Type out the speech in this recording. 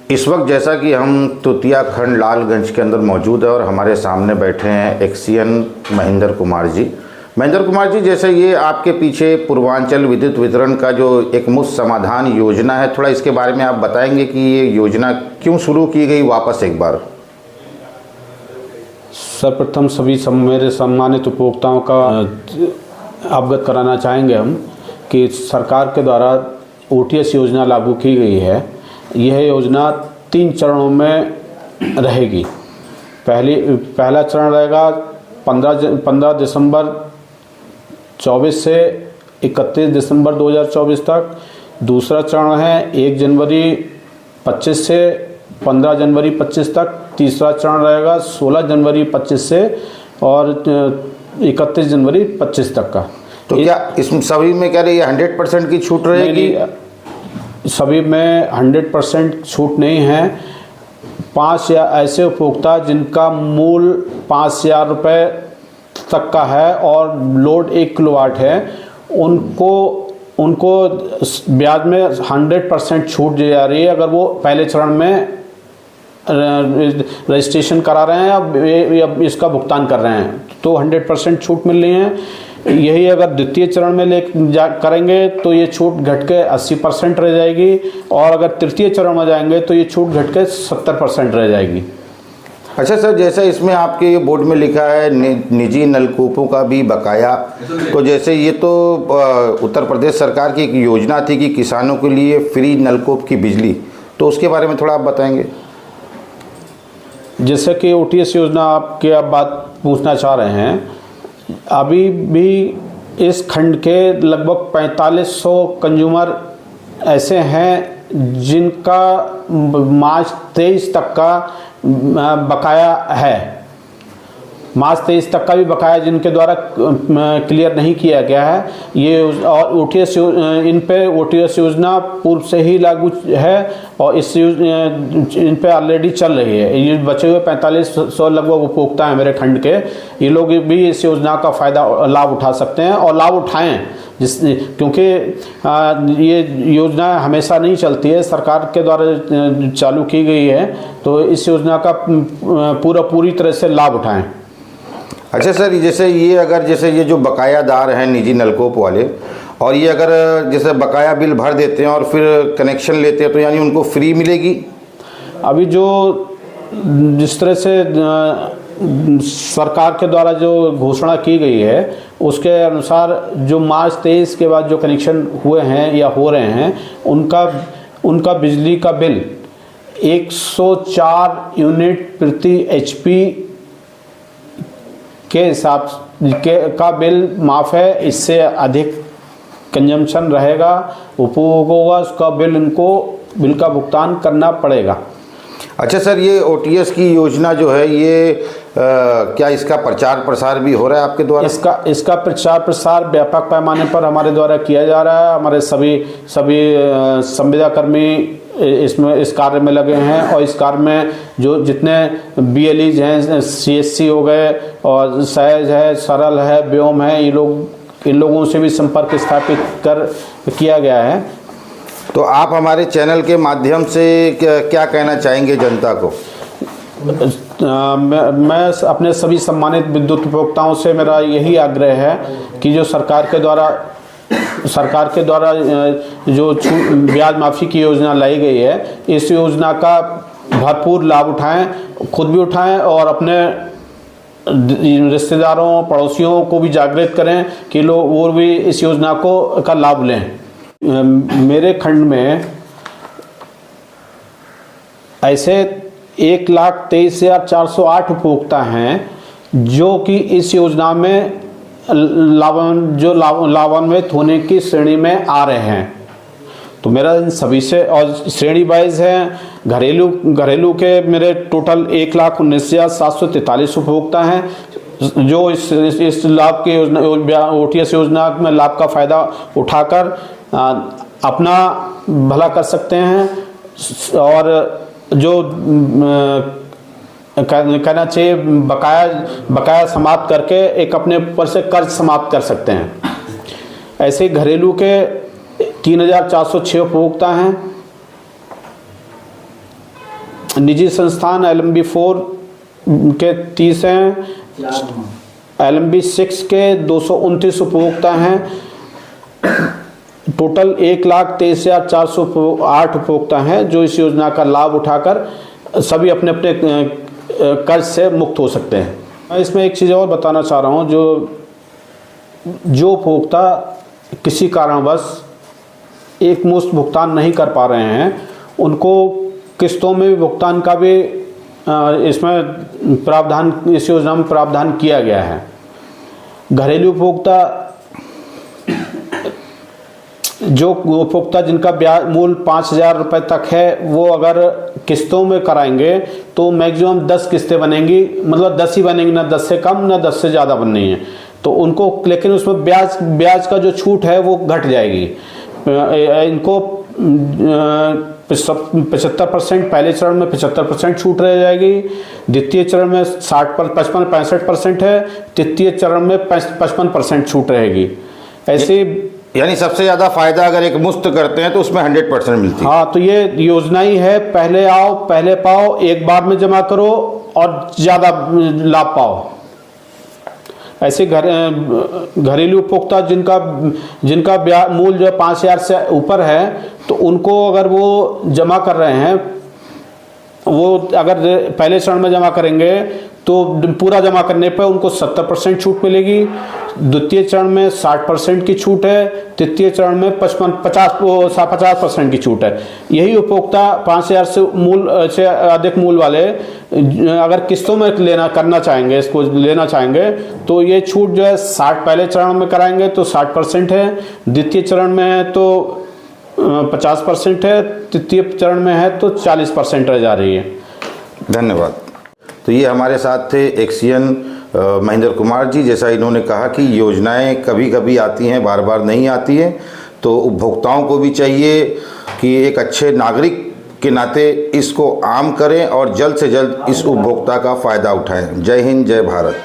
इस वक्त जैसा कि हम तुतिया खंड लालगंज के अंदर मौजूद है और हमारे सामने बैठे हैं एक्सियन महेंद्र कुमार जी। महेंद्र कुमार जी, जैसे ये आपके पीछे पूर्वांचल विद्युत वितरण का जो एक मुफ्त समाधान योजना है, थोड़ा इसके बारे में आप बताएंगे कि ये योजना क्यों शुरू की गई वापस एक बार। सर्वप्रथम सभी मेरे सम्मानित उपभोक्ताओं का अवगत कराना चाहेंगे हम कि सरकार के द्वारा OTS योजना लागू की गई है। यह योजना 3 चरणों में रहेगी। पहला चरण रहेगा 15 दिसंबर 24 से 31 दिसंबर 2024 तक। दूसरा चरण है 1 जनवरी 25 से 15 जनवरी 25 तक। तीसरा चरण रहेगा 16 जनवरी 25 से और 31 जनवरी 25 तक का। तो क्या इसमें सभी में क्या रही है 100% की छूट रहेगी? सभी में 100% छूट नहीं है। 5 या ऐसे उपभोक्ता जिनका मूल 5,000 रुपये तक का है और लोड 1 किलोवाट है, उनको ब्याज में 100% छूट दी जा रही है अगर वो पहले चरण में रजिस्ट्रेशन करा रहे हैं या इसका भुगतान कर रहे हैं तो 100% छूट मिल रही है। यही अगर द्वितीय चरण में करेंगे तो ये छूट घट के 80% रह जाएगी और अगर तृतीय चरण में जाएंगे तो ये छूट घट के 70% रह जाएगी। अच्छा सर, जैसे इसमें आपके ये बोर्ड में लिखा है निजी नलकूपों का भी बकाया, तो जैसे ये तो उत्तर प्रदेश सरकार की एक योजना थी कि किसानों के लिए फ्री नलकूप की बिजली, तो उसके बारे में थोड़ा आप बताएंगे। जैसे कि OTS योजना आपके आप बात पूछना चाह रहे हैं, अभी भी इस खंड के लगभग 4500 कंज्यूमर ऐसे हैं जिनका मार्च 23 तक का बकाया है। मार्च 23 तक का भी बकाया जिनके द्वारा क्लियर नहीं किया गया है। ये और OTS इन पे OTS योजना पूर्व से ही लागू है और इन पे ऑलरेडी चल रही है। ये बचे हुए 4500 लगभग उपभोक्ता हैं मेरे खंड के, ये लोग भी इस योजना का फ़ायदा लाभ उठा सकते हैं और लाभ उठाएं क्योंकि ये योजना हमेशा नहीं चलती है, सरकार के द्वारा चालू की गई है, तो इस योजना का पूरी तरह से लाभ उठाएं। अच्छा सर, जैसे ये जो बकायादार हैं निजी नलकूप वाले, और ये अगर जैसे बकाया बिल भर देते हैं और फिर कनेक्शन लेते हैं तो यानी उनको फ्री मिलेगी? अभी जिस तरह से सरकार के द्वारा जो घोषणा की गई है उसके अनुसार जो मार्च 23 के बाद जो कनेक्शन हुए हैं या हो रहे हैं उनका बिजली का बिल 104 यूनिट प्रति HP के हिसाब का बिल माफ़ है। इससे अधिक कंजम्पशन रहेगा, उपभोग होगा, उसका बिल का भुगतान करना पड़ेगा। अच्छा सर, ये OTS की योजना जो है ये क्या इसका प्रचार प्रसार भी हो रहा है आपके द्वारा? इसका प्रचार प्रसार व्यापक पैमाने पर हमारे द्वारा किया जा रहा है। हमारे सभी संविदा कर्मी इस कार्य में लगे हैं और इस कार्य में जो जितने BLEs हैं, CSC हो गए और सहज है, सरल है, व्योम है, इन लोगों से भी संपर्क स्थापित किया गया है। तो आप हमारे चैनल के माध्यम से क्या कहना चाहेंगे जनता को? मैं अपने सभी सम्मानित विद्युत उपभोक्ताओं से मेरा यही आग्रह है कि जो सरकार के द्वारा जो ब्याज माफ़ी की योजना लाई गई है, इस योजना का भरपूर लाभ उठाएं, खुद भी उठाएं और अपने रिश्तेदारों पड़ोसियों को भी जागृत करें कि लोग वो भी इस योजना का लाभ लें। मेरे खंड में ऐसे 1,23,408 उपभोक्ता हैं जो कि इस योजना में लाभान्वित होने की श्रेणी में आ रहे हैं। तो मेरा इन सभी से और श्रेणी वाइज है, घरेलू के मेरे टोटल 1,19,743 उपभोक्ता हैं जो इस लाभ की योजना OTS योजना में लाभ का फ़ायदा उठाकर अपना भला कर सकते हैं और जो कहना चाहिए बकाया समाप्त करके एक अपने ऊपर से कर्ज समाप्त कर सकते हैं। ऐसे घरेलू के 3,406 उपभोक्ता हैं निजी संस्थान LMB 4 के 30 हैं, LMB 6 के 229 उपभोक्ता हैं। टोटल 1,23,408 उपभोक्ता हैं जो इस योजना का लाभ उठाकर सभी अपने अपने कर्ज से मुक्त हो सकते हैं। मैं इसमें एक चीज़ और बताना चाह रहा हूँ, जो उपभोक्ता किसी कारणवश एक मुश्त भुगतान नहीं कर पा रहे हैं, उनको किस्तों में भुगतान का भी इसमें प्रावधान, इस योजना में प्रावधान किया गया है। घरेलू उपभोक्ता, जो उपभोक्ता जिनका ब्याज मूल 5,000 रुपये तक है, वो अगर किस्तों में कराएंगे तो मैक्सिमम 10 किस्तें बनेंगी, मतलब 10 ही बनेंगी, ना 10 से कम ना 10 से ज़्यादा बननी है। तो उनको, लेकिन उसमें ब्याज का जो छूट है वो घट जाएगी। इनको 75% पहले चरण में 75% छूट रह जाएगी, द्वितीय चरण में 65% है, तृतीय चरण में 55% छूट रहेगी। ऐसे यानी सबसे ज़्यादा फायदा अगर एक मुफ्त करते हैं तो उसमें 100% मिलती है। हाँ, तो ये योजना ही है, पहले आओ पहले पाओ, एक बार में जमा करो और ज़्यादा लाभ पाओ। ऐसे घरेलू उपभोक्ता जिनका मूल जो 5,000 से ऊपर है, तो उनको अगर वो जमा कर रहे हैं, वो अगर पहले चरण में जमा करेंगे तो पूरा जमा करने पर उनको 70% छूट मिलेगी, द्वितीय चरण में 60% की छूट है, तृतीय चरण में 50% की छूट है। यही उपभोक्ता 5,000 से अधिक मूल वाले अगर किस्तों में करना चाहेंगे, इसको लेना चाहेंगे, तो ये छूट जो है 60 पहले चरण में कराएंगे तो 60% है, द्वितीय चरण में है तो 50% है, तृतीय चरण में है तो 40% रह जा रही है। धन्यवाद। तो ये हमारे साथ थे एक्सियन महेंद्र कुमार जी। जैसा इन्होंने कहा कि योजनाएं कभी कभी आती हैं, बार बार नहीं आती हैं, तो उपभोक्ताओं को भी चाहिए कि एक अच्छे नागरिक के नाते इसको आम करें और जल्द से जल्द इस उपभोक्ता का फ़ायदा उठाएं। जय हिंद, जय भारत।